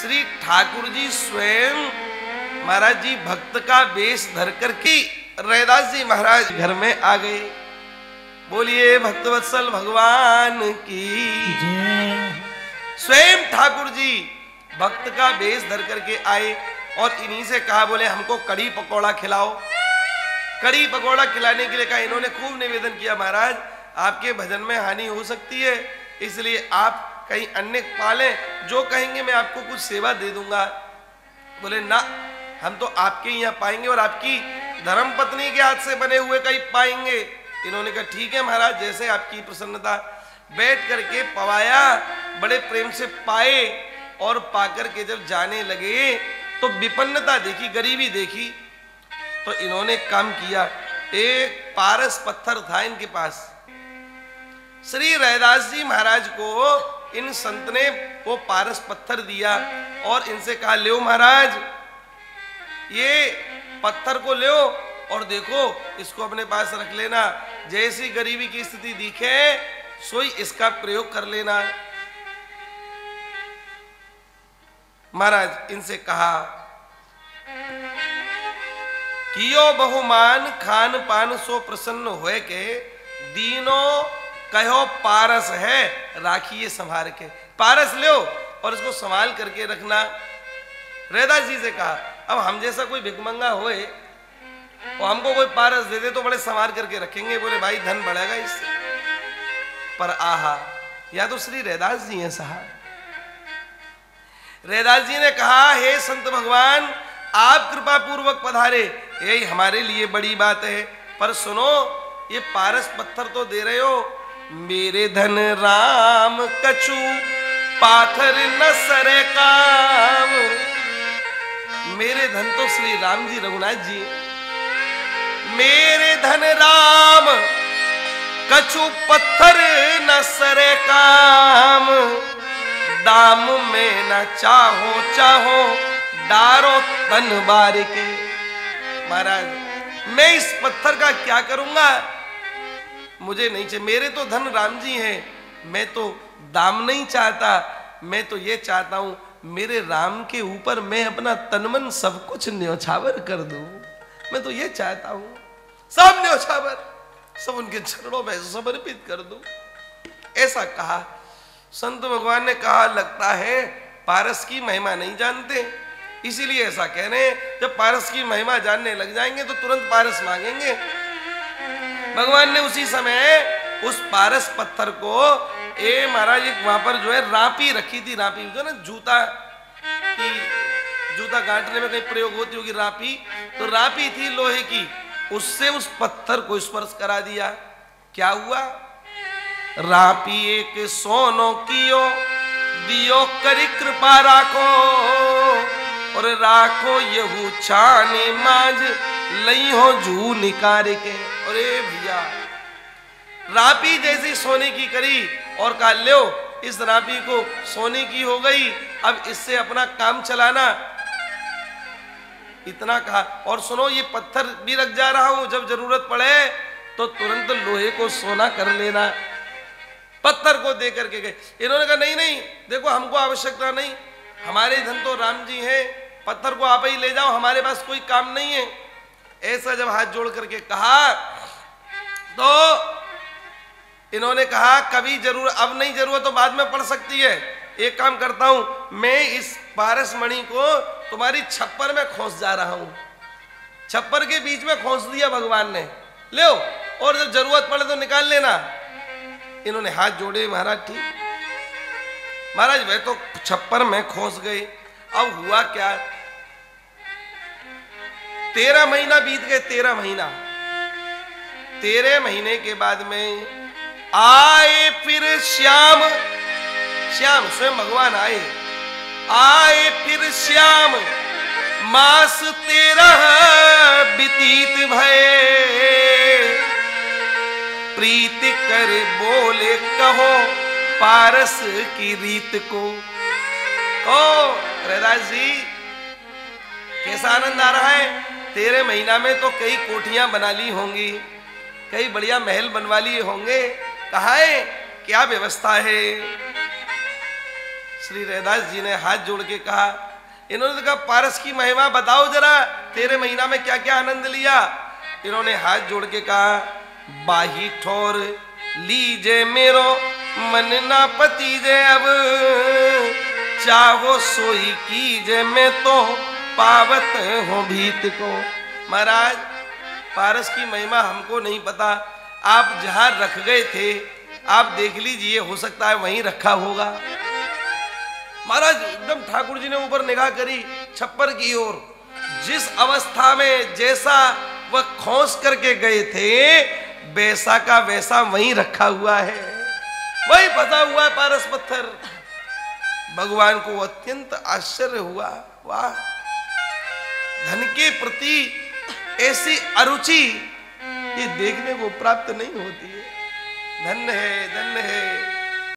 श्री ठाकुर जी स्वयं महाराज जी भक्त का वेश धर कर के रैदास जी महाराज घर में आ गए। बोलिए भक्तवत्सल भगवान की। स्वयं ठाकुर जी भक्त का वेश धर करके आए और इन्हीं से कहा, बोले हमको कड़ी पकौड़ा खिलाओ। कड़ी पकौड़ा खिलाने के लिए कहा। इन्होंने खूब निवेदन किया, महाराज आपके भजन में हानि हो सकती है, इसलिए आप कहीं अन्य पालें, जो कहेंगे मैं आपको कुछ सेवा दे दूंगा। बोले ना, हम तो आपके यहाँ पाएंगे और आपकी धर्म पत्नी के हाथ से बने हुए कहीं पाएंगे। इन्होंने कहा ठीक है महाराज, जैसे आपकी प्रसन्नता। बैठ करके पवाया, बड़े प्रेम से पाए और पाकर के जब जाने लगे तो विपन्नता देखी, गरीबी देखी। तो इन्होंने काम किया, एक पारस पत्थर था इनके पास। श्री रैदास जी महाराज को इन संत ने वो पारस पत्थर दिया और इनसे कहा, ले महाराज ये पत्थर को ले और देखो इसको अपने पास रख लेना, जैसी गरीबी की स्थिति दिखे सोई इसका प्रयोग कर लेना। महाराज इनसे कहा, कियो बहुमान खान पान सो प्रसन्न होए के, दीनों कहो पारस है राखिए संभाल के। पारस लो और इसको संभाल करके रखना। रैदास जी से कहा, अब हम जैसा कोई भिखमंगा होए और हमको कोई पारस दे दे तो बड़े संभाल करके रखेंगे। बोले भाई धन बढ़ेगा इससे। पर आहा, या तो श्री रैदास जी हैं साहब। रैदास जी ने कहा, हे संत भगवान आप कृपा पूर्वक पधारे, यही हमारे लिए बड़ी बात है। पर सुनो, ये पारस पत्थर तो दे रहे हो, मेरे धन राम कछु पाथर न सरे काम। मेरे धन तो श्री राम जी रघुनाथ जी, मेरे धन राम कछु पत्थर न सरे काम। दाम में न चाहो चाहो डारो तन बार के। महाराज मैं इस पत्थर का क्या करूंगा, मुझे नहीं चाहिए। मेरे तो धन राम जी हैं, मैं तो दाम नहीं चाहता। मैं तो ये चाहता हूं मेरे राम के ऊपर मैं अपना तनमन सब कुछ न्योछावर कर दूं। मैं तो ये चाहता हूं सब न्योछावर, सब उनके चरणों में समर्पित कर दूं। ऐसा कहा। संत भगवान ने कहा, लगता है पारस की महिमा नहीं जानते, इसीलिए ऐसा कह रहे हैं। जब पारस की महिमा जानने लग जाएंगे तो तुरंत पारस मांगेंगे। भगवान ने उसी समय उस पारस पत्थर को महाराज एक वहां पर जो है रापी रखी थी। रापी जो ना जूता की, जूता गांठने में कहीं प्रयोग होती होगी रापी, तो रापी थी लोहे की, उससे उस पत्थर को स्पर्श करा दिया। क्या हुआ, रापी एक सोनो कियो दियो करी कृपा राखो, और राखो यहू छाने माज लई हो जू निकारे के। अरे भैया, रापी जैसी सोने की करी और कहा लो इस रापी को सोने की हो गई, अब इससे अपना काम चलाना। इतना कहा। और सुनो, ये पत्थर भी रख जा रहा हूं, जब जरूरत पड़े तो तुरंत लोहे को सोना कर लेना। पत्थर को दे करके गए। इन्होंने कहा नहीं नहीं, देखो हमको आवश्यकता नहीं, हमारे धन तो राम जी हैं, पत्थर को आप ही ले जाओ, हमारे पास कोई काम नहीं है। ऐसा जब हाथ जोड़ करके कहा तो इन्होंने कहा, कभी जरूर, अब नहीं जरूरत तो बाद में पड़ सकती है। एक काम करता हूं, मैं इस पारस मणि को तुम्हारी छप्पर में खोस जा रहा हूं। छप्पर के बीच में खोस दिया भगवान ने, ले और जब जरूरत पड़े तो निकाल लेना। इन्होंने हाथ जोड़े, महाराज ठीक। महाराज वह तो छप्पर में खोस गए। अब हुआ क्या, 13 महीना बीत गए। 13 महीना, 13 महीने के बाद में आए फिर श्याम। श्याम स्वयं भगवान आए। आए फिर श्याम मास 13 बीतीत भये, प्रीति कर बोले कहो पारस की रीत को। ओ रैदास जी, कैसा आनंद आ रहा है। 13 महीना में तो कई कोठियां बना ली होंगी, कई बढ़िया महल बनवा लिए होंगे। कहाँ है, क्या व्यवस्था है। श्री रैदास जी ने हाथ जोड़ के कहा, इन्होंने तो कहा पारस की महिमा बताओ जरा, तेरे महीना में क्या क्या आनंद लिया। इन्होंने हाथ जोड़ के कहा, बाही ठोर लीजे मेरो मन ना पतीजे, अब चाहो सोई कीजे मैं तो पावत हूँ भीत को। महाराज पारस की महिमा हमको नहीं पता, आप जहां रख गए थे आप देख लीजिए, हो सकता है वहीं रखा होगा। महाराज एकदम ठाकुर जी ने ऊपर निगाह करी छप्पर की ओर, जिस अवस्था में जैसा वह खोस करके गए थे वैसा का वैसा वहीं रखा हुआ है, वही फंसा हुआ है पारस पत्थर। भगवान को अत्यंत आश्चर्य हुआ, वाह, धन के प्रति ऐसी अरुचि ये देखने को प्राप्त नहीं होती है। धन्य है, धन्य है